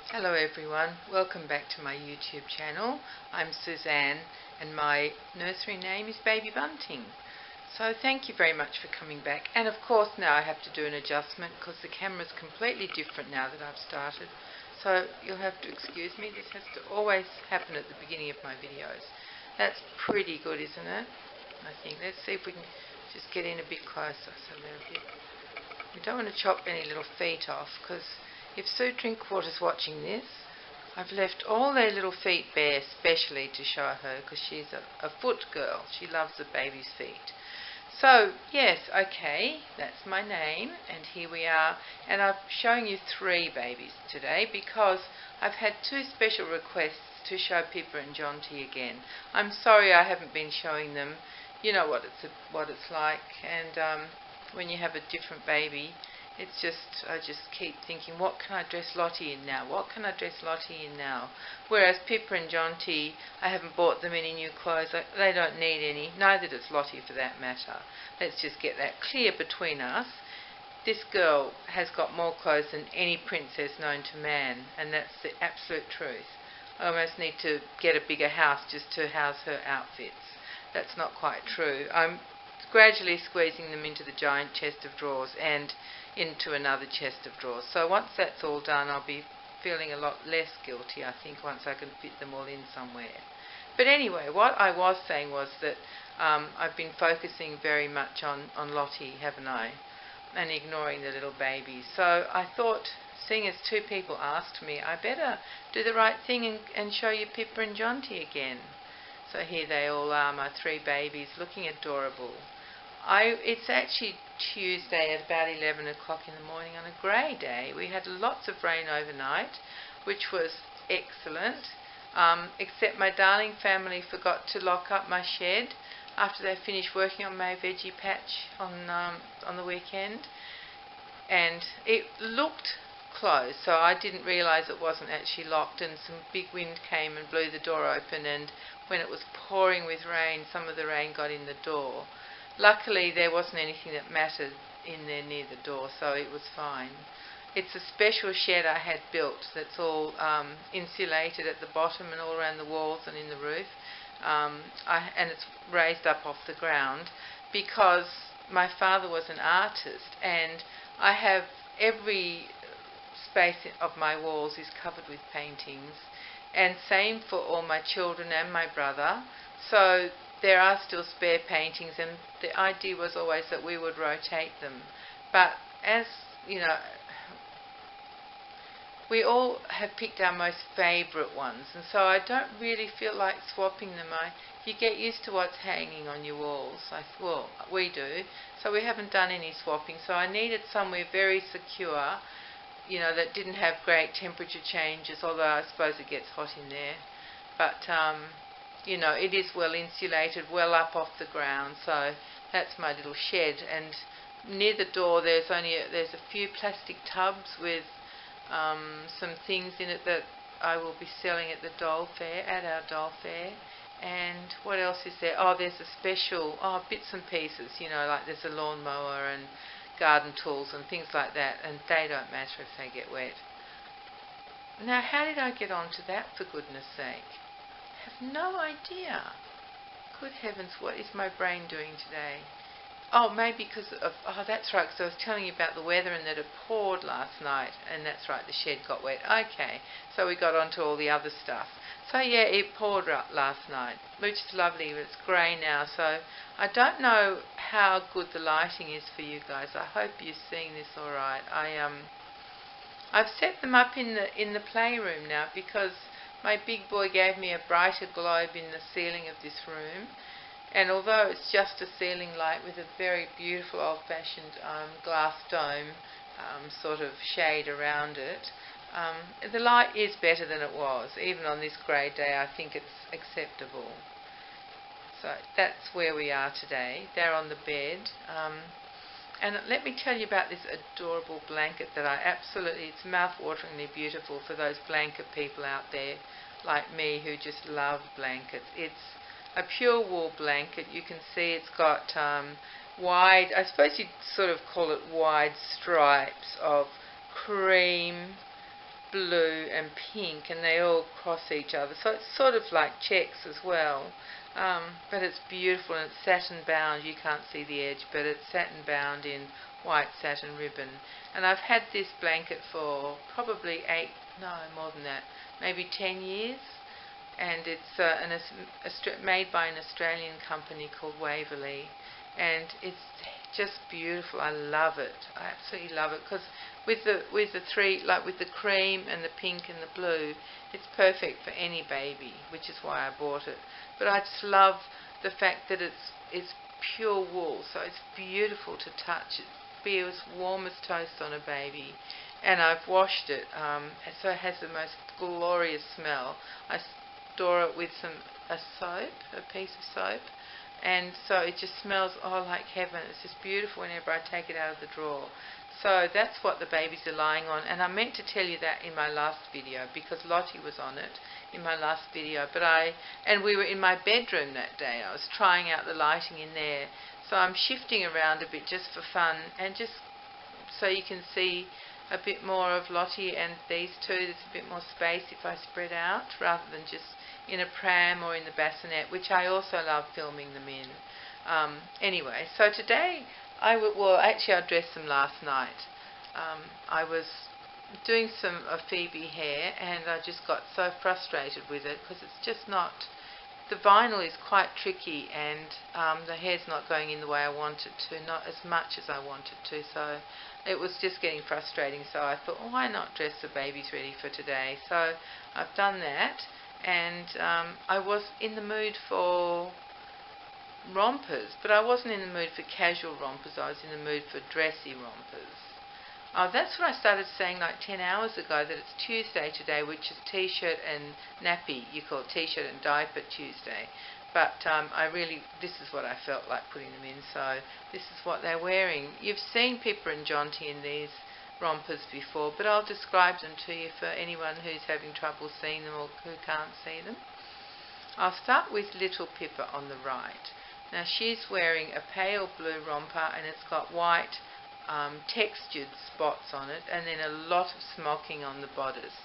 Hello everyone, welcome back to my YouTube channel. I'm Suzanne and my nursery name is Baby Bunting. So thank you very much for coming back, and of course now I have to do an adjustment because the camera's completely different now that I've started. So you'll have to excuse me, this has to always happen at the beginning of my videos. That's pretty good, isn't it? I think. Let's see if we can just get in a bit closer so they're a bit... We don't want to chop any little feet off because if Sue Drinkwater's watching this, I've left all their little feet bare specially to show her because she's a foot girl. She loves the baby's feet. So, yes, okay, that's my name, and here we are. And I'm showing you 3 babies today because I've had 2 special requests to show Pippa and Jonty again. I'm sorry I haven't been showing them. You know what it's like, and when you have a different baby, it's just, I just keep thinking, what can I dress Lottie in now? What can I dress Lottie in now? Whereas Pippa and Jonty, I haven't bought them any new clothes. They don't need any. Neither does Lottie for that matter. Let's just get that clear between us. This girl has got more clothes than any princess known to man, and that's the absolute truth. I almost need to get a bigger house just to house her outfits. That's not quite true. I'm gradually squeezing them into the giant chest of drawers and into another chest of drawers. So once that's all done, I'll be feeling a lot less guilty, I think, once I can fit them all in somewhere. But anyway, what I was saying was that I've been focusing very much on Lottie, haven't I? And ignoring the little babies. So I thought, seeing as 2 people asked me, I better do the right thing and show you Pippa and Jonty again. So here they all are, my 3 babies, looking adorable. It's actually Tuesday at about 11 o'clock in the morning on a grey day. We had lots of rain overnight, which was excellent, except my darling family forgot to lock up my shed after they finished working on my veggie patch on the weekend. And it looked closed, so I didn't realise it wasn't actually locked, and some big wind came and blew the door open, and when it was pouring with rain, some of the rain got in the door. Luckily there wasn't anything that mattered in there near the door, so it was fine. It's a special shed I had built that's all insulated at the bottom and all around the walls and in the roof, and it's raised up off the ground because my father was an artist, and I have every space of my walls is covered with paintings, and same for all my children and my brother. So there are still spare paintings, and the idea was always that we would rotate them. But as you know, we all have picked our most favourite ones, and so I don't really feel like swapping them. You get used to what's hanging on your walls. Well, we do. So we haven't done any swapping. So I needed somewhere very secure, you know, that didn't have great temperature changes, although I suppose it gets hot in there. But you know, it is well insulated, well up off the ground. So that's my little shed, and near the door there's a few plastic tubs with some things in it that I will be selling at the doll fair, at our doll fair. And what else is there? Oh, there's a special bits and pieces, you know, like there's a lawnmower and garden tools and things like that, and they don't matter if they get wet. Now, how did I get onto that, for goodness sake? I have no idea. Good heavens, what is my brain doing today? Oh, maybe because of... Oh, that's right, because I was telling you about the weather and that it poured last night, and that's right, the shed got wet. Okay, so we got onto all the other stuff. So yeah, it poured last night, which is lovely, but it's grey now, so I don't know how good the lighting is for you guys. I hope you're seeing this all right. I've set them up in the playroom now because my big boy gave me a brighter globe in the ceiling of this room, and although it's just a ceiling light with a very beautiful old-fashioned glass dome sort of shade around it, the light is better than it was. Even on this grey day, I think it's acceptable. So that's where we are today. They're on the bed. And let me tell you about this adorable blanket that it's mouth-wateringly beautiful for those blanket people out there like me who just love blankets. It's a pure wool blanket. You can see it's got wide, I suppose you'd sort of call it wide stripes of cream, blue and pink, and they all cross each other, so it's sort of like checks as well. But it's beautiful, and it's satin bound. You can't see the edge, but it's satin bound in white satin ribbon. And I've had this blanket for probably more than that, maybe 10 years. And it's made by an Australian company called Waverley, and it's just beautiful. I love it. I absolutely love it, because with the three, like with the cream and the pink and the blue, it's perfect for any baby, which is why I bought it. But I just love the fact that it's pure wool, so it's beautiful to touch. It feels warm as toast on a baby. And I've washed it, so it has the most glorious smell. I store it with a piece of soap, and so it just smells like heaven. It's just beautiful whenever I take it out of the drawer. So that's what the babies are lying on, and I meant to tell you that in my last video, because Lottie was on it in my last video, and we were in my bedroom that day. I was trying out the lighting in there, so I'm shifting around a bit just for fun, and just so you can see a bit more of Lottie and these two. There's a bit more space if I spread out, rather than just in a pram or in the bassinet, which I also love filming them in. Anyway, so today actually I dressed them last night. I was doing some of Phoebe hair, and I just got so frustrated with it, because it's just not, the vinyl is quite tricky, and the hair's not going in the way I want it to, not as much as I want it to, so it was just getting frustrating. So I thought, why not dress the babies ready for today? So I've done that, and I was in the mood for rompers, but I wasn't in the mood for casual rompers. I was in the mood for dressy rompers. That's what I started saying like 10 hours ago, that it's Tuesday today, which is T-shirt and nappy. You call it T-shirt and diaper Tuesday. But this is what I felt like putting them in, so this is what they're wearing. You've seen Pippa and Jonty in these rompers before, but I'll describe them to you for anyone who's having trouble seeing them or who can't see them. I'll start with little Pippa on the right. Now she's wearing a pale blue romper, and it's got white textured spots on it, and then a lot of smocking on the bodice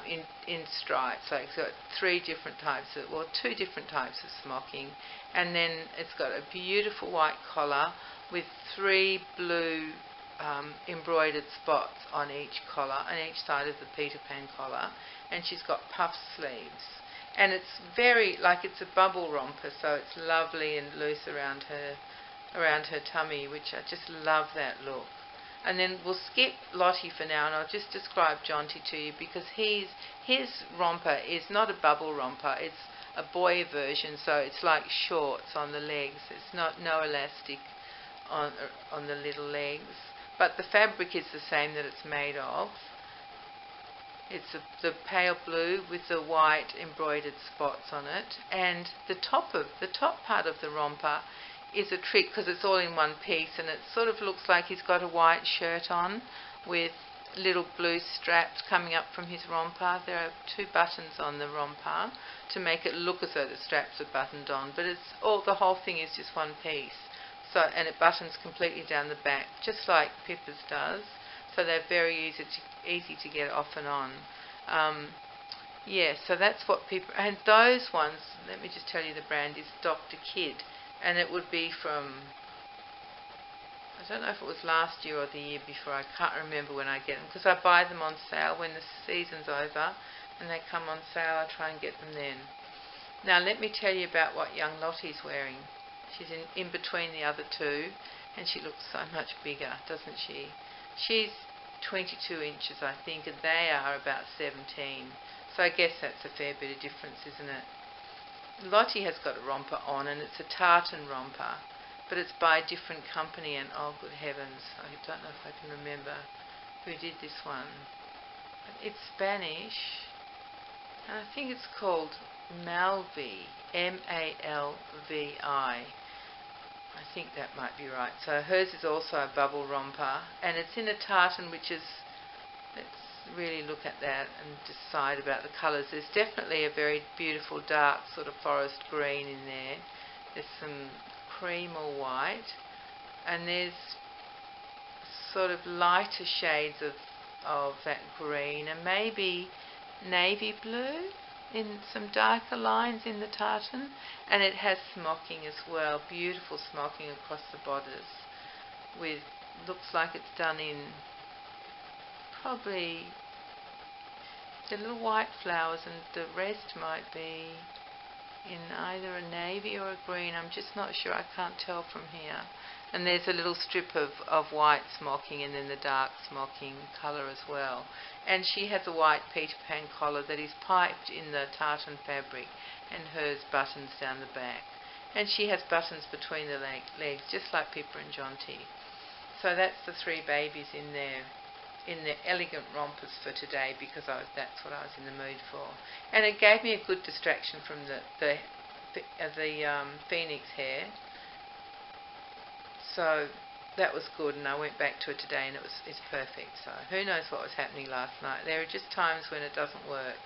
in stripes. So it's got two different types of smocking, and then it's got a beautiful white collar with 3 blue embroidered spots on each collar, on each side of the Peter Pan collar, and she's got puff sleeves. And it's it's a bubble romper, so it's lovely and loose around her tummy, which I just love that look. And then we'll skip Lottie for now, and I'll just describe Jonty to you, because his romper is not a bubble romper, it's a boy version, so it's like shorts on the legs. It's no elastic on the little legs, but the fabric is the same that it's made of. It's the pale blue with the white embroidered spots on it, and the top part of the romper is a trick, because it's all in one piece, and it sort of looks like he's got a white shirt on with little blue straps coming up from his romper. There are 2 buttons on the romper to make it look as though the straps are buttoned on, but the whole thing is just one piece. So, and it buttons completely down the back, just like Pippa's does. So they're very easy to get off and on. So that's what Pippa, and those ones, let me just tell you, the brand is Dr. Kidd, and it would be from, I don't know if it was last year or the year before, I can't remember when I get them, because I buy them on sale when the season's over, and they come on sale. I try and get them then. Now let me tell you about what young Lottie's wearing. She's in between the other 2, and she looks so much bigger, doesn't she? She's 22 inches, I think, and they are about 17. So I guess that's a fair bit of difference, isn't it? Lottie has got a romper on, and it's a tartan romper, but it's by a different company, and oh good heavens, I don't know if I can remember who did this one. It's Spanish, and I think it's called Malvi, M-A-L-V-I. I think that might be right. So hers is also a bubble romper, and it's in a tartan, which is, let's really look at that and decide about the colours. There's definitely a very beautiful dark sort of forest green in there. There's some cream or white, and there's sort of lighter shades of of that green and maybe navy blue in some darker lines in the tartan, and it has smocking as well, beautiful smocking across the bodice with, looks like it's done in probably the little white flowers, and the rest might be in either a navy or a green. I'm just not sure, I can't tell from here. And there's a little strip of white smocking and then the dark smocking colour as well. And she has a white Peter Pan collar that is piped in the tartan fabric, and hers buttons down the back. And she has buttons between the legs, just like Pippa and Jonty. So that's the three babies in their elegant rompers for today, because that's what I was in the mood for. And it gave me a good distraction from the phoenix hair. So that was good, and I went back to it today, and it's perfect. So who knows what was happening last night. There are just times when it doesn't work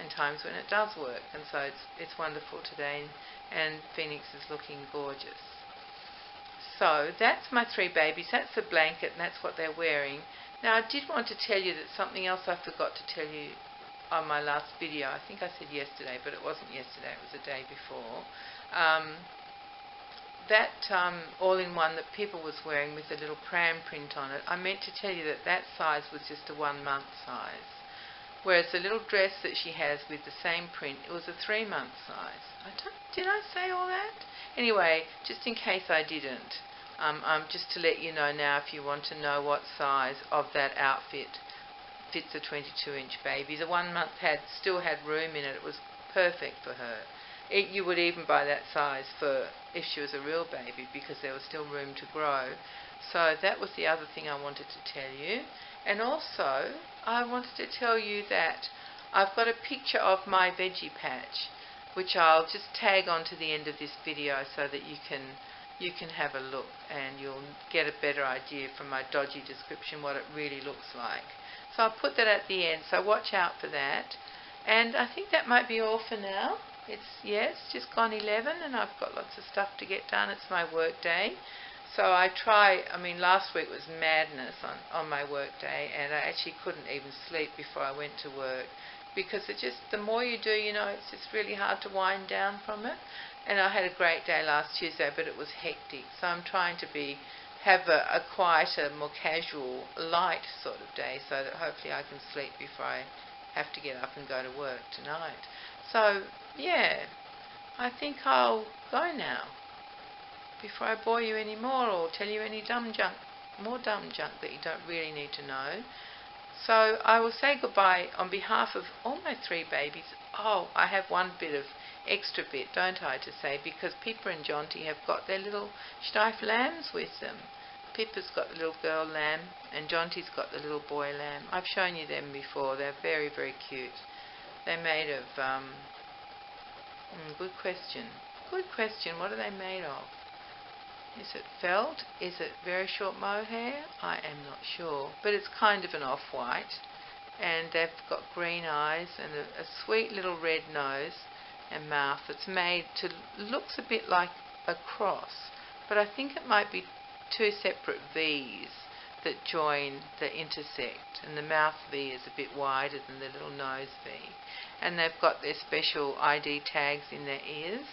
and times when it does work, and so it's wonderful today, and Phoenix is looking gorgeous. So that's my three babies, that's the blanket, and that's what they're wearing. Now I did want to tell you that something else I forgot to tell you on my last video. I think I said yesterday, but it wasn't yesterday, it was the day before. That all-in-one that Pippa was wearing with the little pram print on it, I meant to tell you that size was just a 1 month size. Whereas the little dress that she has with the same print, it was a 3 month size. Did I say all that? Anyway, just in case I didn't, just to let you know now, if you want to know what size of that outfit fits a 22-inch baby. The 1 month still had room in it. It was perfect for her. You would even buy that size for if she was a real baby, because there was still room to grow. So that was the other thing I wanted to tell you. And also, I wanted to tell you that I've got a picture of my veggie patch, which I'll just tag onto the end of this video so that you can have a look, and you'll get a better idea from my dodgy description what it really looks like. So I'll put that at the end, so watch out for that. And I think that might be all for now. It's just gone 11, and I've got lots of stuff to get done. It's my work day. So last week was madness on my work day, and I actually couldn't even sleep before I went to work, because the more you do, it's just really hard to wind down from it. And I had a great day last Tuesday, but it was hectic. So I'm trying to have a quieter, more casual, light sort of day, so that hopefully I can sleep before I have to get up and go to work tonight. So, yeah, I think I'll go now, before I bore you any more or tell you any more dumb junk that you don't really need to know. So I will say goodbye on behalf of all my three babies. Oh, I have one extra bit, don't I, to say, because Pippa and Jonty have got their little Steiff lambs with them. Pippa's got the little girl lamb, and Jonty's got the little boy lamb. I've shown you them before. They're very, very cute. They're made of, good question. Good question. What are they made of? Is it felt? Is it very short mohair? I am not sure. But it's kind of an off-white. And they've got green eyes and a sweet little red nose and mouth. It's made to, looks a bit like a cross. But I think it might be two separate V's that join, that intersect, and the mouth V is a bit wider than the little nose V. And they've got their special ID tags in their ears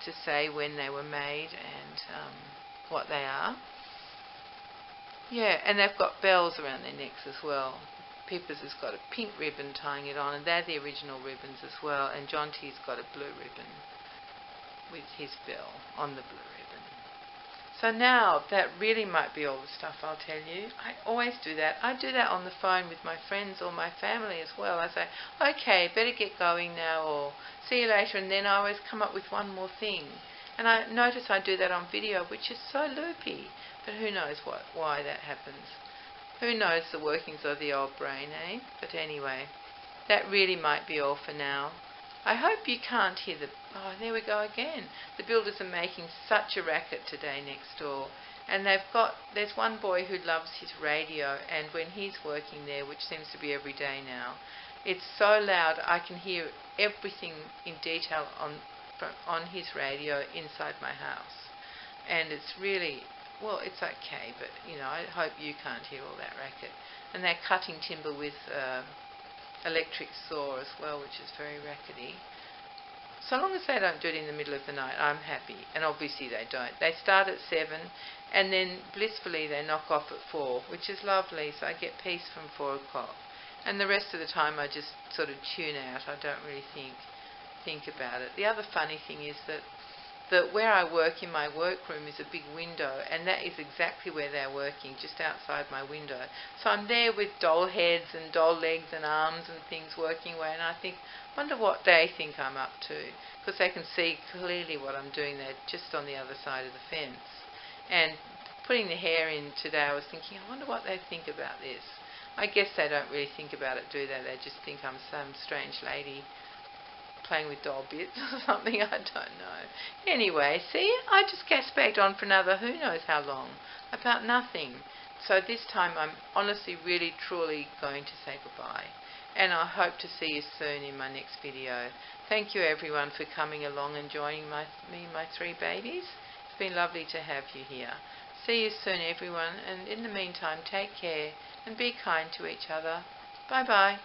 to say when they were made and what they are. Yeah, and they've got bells around their necks as well. Pippa's has got a pink ribbon tying it on, and they're the original ribbons as well, and Jonty's got a blue ribbon with his bell on the blue ribbon. So now, that really might be all the stuff I'll tell you. I always do that. I do that on the phone with my friends or my family as well. I say, okay, better get going now, or see you later, and then I always come up with one more thing. And I notice I do that on video, which is so loopy. But who knows why that happens. Who knows the workings of the old brain, eh? But anyway, that really might be all for now. I hope you can't hear oh, there we go again. The builders are making such a racket today next door. And there's one boy who loves his radio, and when he's working there, which seems to be every day now, it's so loud I can hear everything in detail on his radio inside my house. And it's really, well, it's okay, but, I hope you can't hear all that racket. and they're cutting timber with electric saw as well, which is very rackety. So long as they don't do it in the middle of the night, I'm happy. And obviously they don't. They start at 7 and then blissfully they knock off at 4, which is lovely. So I get peace from 4 o'clock. And the rest of the time I just sort of tune out. I don't really think about it. The other funny thing is that where I work in my workroom is a big window, and that is exactly where they're working, just outside my window. So I'm there with doll heads and doll legs and arms and things working away, and I think, wonder what they think I'm up to, because they can see clearly what I'm doing there just on the other side of the fence. And putting the hair in today, I was thinking, I wonder what they think about this. I guess they don't really think about it, do they? They just think I'm some strange lady playing with doll bits or something, I don't know. Anyway, see, I just gas bagged on for another who knows how long, about nothing. So this time I'm honestly, really, truly going to say goodbye. And I hope to see you soon in my next video. Thank you everyone for coming along and joining me and my 3 babies. It's been lovely to have you here. See you soon everyone, and in the meantime take care and be kind to each other. Bye bye.